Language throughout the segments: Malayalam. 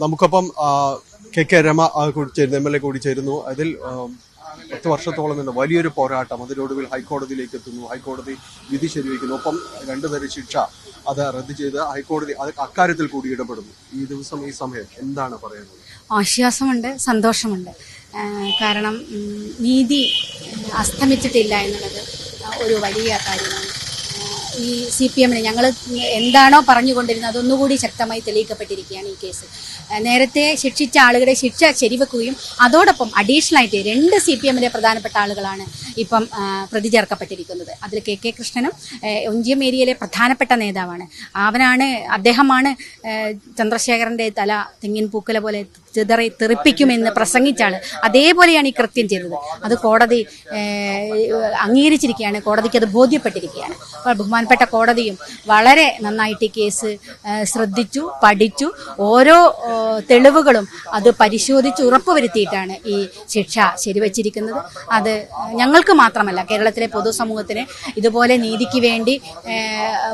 നമുക്കൊപ്പം കെ രമ MLA കൂടി ചേരുന്നു. അതിൽ 10 വർഷത്തോളം എന്ന വലിയൊരു പോരാട്ടം അതിനൊടുവിൽ ഹൈക്കോടതിയിലേക്ക് എത്തുന്നു. ഹൈക്കോടതി വിധി ശരിവയ്ക്കുന്നു. ഒപ്പം 2 പേരെ ശിക്ഷ അത് റദ്ദ് ചെയ്ത് ഹൈക്കോടതി അക്കാര്യത്തിൽ കൂടി ഇടപെടുന്നു. ഈ ദിവസം ഈ സമയം എന്താണ് പറയുന്നത്? ആശ്വാസമുണ്ട്, സന്തോഷമുണ്ട്. കാരണം നീതി അസ്തമിച്ചിട്ടില്ല എന്നുള്ളത് ഒരു വലിയ കാര്യമാണ്. ഈ CPM-ന് ഞങ്ങൾ എന്താണോ പറഞ്ഞുകൊണ്ടിരുന്നത് അതൊന്നുകൂടി ശക്തമായി തെളിയിക്കപ്പെട്ടിരിക്കുകയാണ് ഈ കേസ്. നേരത്തെ ശിക്ഷിച്ച ആളുകളുടെ ശിക്ഷ ശരിവെക്കുകയും അതോടൊപ്പം അഡീഷണൽ ആയിട്ട് 2 CPM-ലെ പ്രധാനപ്പെട്ട ആളുകളാണ് ഇപ്പം പ്രതി ചേർക്കപ്പെട്ടിരിക്കുന്നത്. അതിൽ KK കൃഷ്ണനും ഒഞ്ചിയം ഏരിയയിലെ പ്രധാനപ്പെട്ട നേതാവാണ്. അദ്ദേഹമാണ് ചന്ദ്രശേഖരൻ്റെ തല തെങ്ങിൻ പൂക്കല പോലെ തെറിപ്പിക്കുമെന്ന് പ്രസംഗിച്ചാണ്. അതേപോലെയാണ് ഈ കൃത്യം ചെയ്തത്. അത് കോടതി അംഗീകരിച്ചിരിക്കുകയാണ്. കോടതിക്ക് അത് ബോധ്യപ്പെട്ടിരിക്കുകയാണ്. അപ്പോൾ ബഹുമാനപ്പെട്ട കോടതിയും വളരെ നന്നായിട്ട് ഈ കേസ് ശ്രദ്ധിച്ചു, പഠിച്ചു. ഓരോ തെളിവുകളും അത് പരിശോധിച്ച് ഉറപ്പുവരുത്തിയിട്ടാണ് ഈ ശിക്ഷ ശരിവച്ചിരിക്കുന്നത്. അത് ഞങ്ങൾക്ക് മാത്രമല്ല, കേരളത്തിലെ പൊതുസമൂഹത്തിന് ഇതുപോലെ നീതിക്ക് വേണ്ടി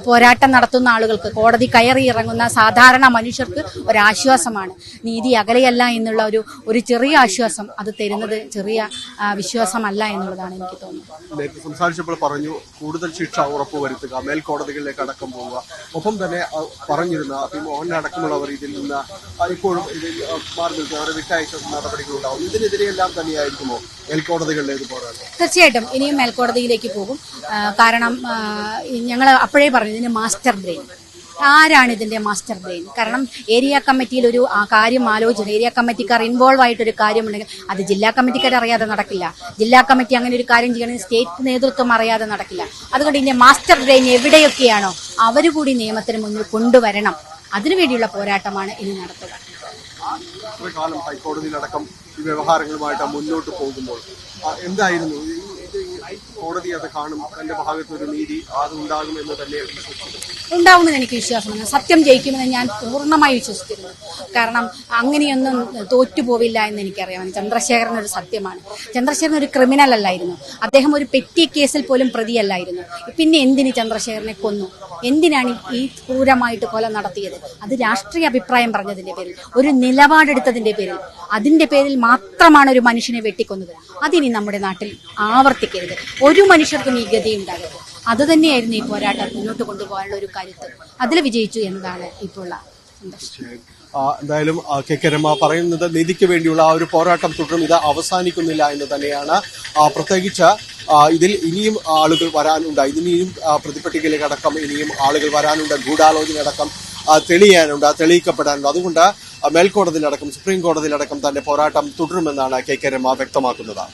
പോരാട്ടം നടത്തുന്ന ആളുകൾക്ക്, കോടതി കയറി ഇറങ്ങുന്ന സാധാരണ മനുഷ്യർക്ക് ഒരാശ്വാസമാണ്. നീതി അകലെയല്ല എന്നുള്ള ഒരു ചെറിയ ആശ്വാസം അത് തരുന്നത് ചെറിയ വിശ്വാസമല്ല എന്നുള്ളതാണ് എനിക്ക് തോന്നുന്നത്. സംസാരിച്ചപ്പോൾ പറഞ്ഞു കൂടുതൽ ശിക്ഷ ഉറപ്പുവരുത്തുക, മേൽക്കോടതികളിലേക്ക് അടക്കം പോവുക. ഒപ്പം തന്നെ പറഞ്ഞിരുന്ന മോഹൻ അടക്കമുള്ളവർ ഇതിൽ നിന്ന് ഇപ്പോഴും ഇതിൽ മാറി നിൽക്കുക, അവരെ വിട്ടയച്ച നടപടികളുണ്ടാവും. ഇതിനെതിരെയെല്ലാം തന്നെയായിരിക്കുമോ മേൽക്കോടതികളിലേക്ക് പോരാട്ടം? തീർച്ചയായിട്ടും ഇനിയും മേൽക്കോടതിയിലേക്ക് പോകും. കാരണം ഞങ്ങൾ അപ്പോഴേ പറഞ്ഞു ഇതിന് മാസ്റ്റർ ബ്രെയിൻ ആരാണ് ഇതിന്റെ മാസ്റ്റർ ബ്രെയിൻ. കാരണം ഏരിയ കമ്മിറ്റിയിൽ ഒരു കാര്യം ആലോചിച്ചു, ഏരിയ കമ്മിറ്റിക്കാർ ഇൻവോൾവ് ആയിട്ടൊരു കാര്യമുണ്ടെങ്കിൽ അത് ജില്ലാ കമ്മിറ്റിക്കാർ അറിയാതെ നടക്കില്ല. ജില്ലാ കമ്മിറ്റി അങ്ങനെ ഒരു കാര്യം ചെയ്യണമെങ്കിൽ സ്റ്റേറ്റ് നേതൃത്വം അറിയാതെ നടക്കില്ല. അതുകൊണ്ട് ഇതിന്റെ മാസ്റ്റർ ബ്രെയിൻ എവിടെയൊക്കെയാണോ അവരുകൂടി നിയമത്തിന് മുന്നിൽ കൊണ്ടുവരണം. അതിനുവേണ്ടിയുള്ള പോരാട്ടമാണ് ഇനി നടത്തുക. കാലം ഹൈക്കോടതിയിലടക്കം ഈ വ്യവഹാരങ്ങളുമായിട്ട് മുന്നോട്ട് പോകുമ്പോൾ എന്തായിരുന്നു കോടതി അത് കാണും, തന്റെ ഭാഗത്തൊരു നീതി അത് ഉണ്ടാകുമെന്ന് തന്നെ ഉണ്ടാവുമെന്ന് എനിക്ക് വിശ്വാസമാണ്. സത്യം ജയിക്കുമെന്ന് ഞാൻ പൂർണ്ണമായി വിശ്വസിച്ചിരുന്നു. കാരണം അങ്ങനെയൊന്നും തോറ്റുപോവില്ല എന്ന് എനിക്കറിയാം. ചന്ദ്രശേഖരൻ ഒരു സത്യമാണ്. ചന്ദ്രശേഖരൻ ഒരു ക്രിമിനൽ അല്ലായിരുന്നു. അദ്ദേഹം ഒരു പെറ്റി കേസിൽ പോലും പ്രതിയല്ലായിരുന്നു. പിന്നെ എന്തിന് ചന്ദ്രശേഖരനെ കൊന്നു? എന്തിനാണ് ഈ ക്രൂരമായിട്ട് കൊല നടത്തിയത്? അത് രാഷ്ട്രീയ അഭിപ്രായം പറഞ്ഞതിന്റെ പേരിൽ, ഒരു നിലപാടെടുത്തതിന്റെ പേരിൽ, അതിന്റെ പേരിൽ മാത്രമാണ് ഒരു മനുഷ്യനെ വെട്ടിക്കൊന്നത്. അതിനി നമ്മുടെ നാട്ടിൽ ആവർത്തിക്കരുത്. ഒരു മനുഷ്യർക്കും ഈ ഗതി ഉണ്ടാകരുത്. അത് തന്നെയായിരുന്നു ഈ പോരാട്ടം മുന്നോട്ട് കൊണ്ടുപോകാനുള്ള ഒരു കരുത്ത്. അതിൽ വിജയിച്ചു എന്നതാണ് ഇപ്പോൾ എന്തായാലും കെ രമ പറയുന്നത് നീതിക്ക് വേണ്ടിയുള്ള ആ ഒരു പോരാട്ടം തുടരും, ഇത് അവസാനിക്കുന്നില്ല എന്ന് തന്നെയാണ്. പ്രത്യേകിച്ച് ഇതിൽ ഇനിയും ആളുകൾ വരാനുണ്ട്. ഇതിനിയും പ്രതിപട്ടികയിലേക്ക് അടക്കം ഇനിയും ആളുകൾ വരാനുണ്ട്. ഗൂഢാലോചന അടക്കം തെളിയാനുണ്ട്, തെളിയിക്കപ്പെടാനുണ്ട്. അതുകൊണ്ട് മേൽക്കോടതിയിലടക്കം സുപ്രീം കോടതിയിലടക്കം തന്നെ പോരാട്ടം തുടരുമെന്നാണ് കെ രമ വ്യക്തമാക്കുന്നത്.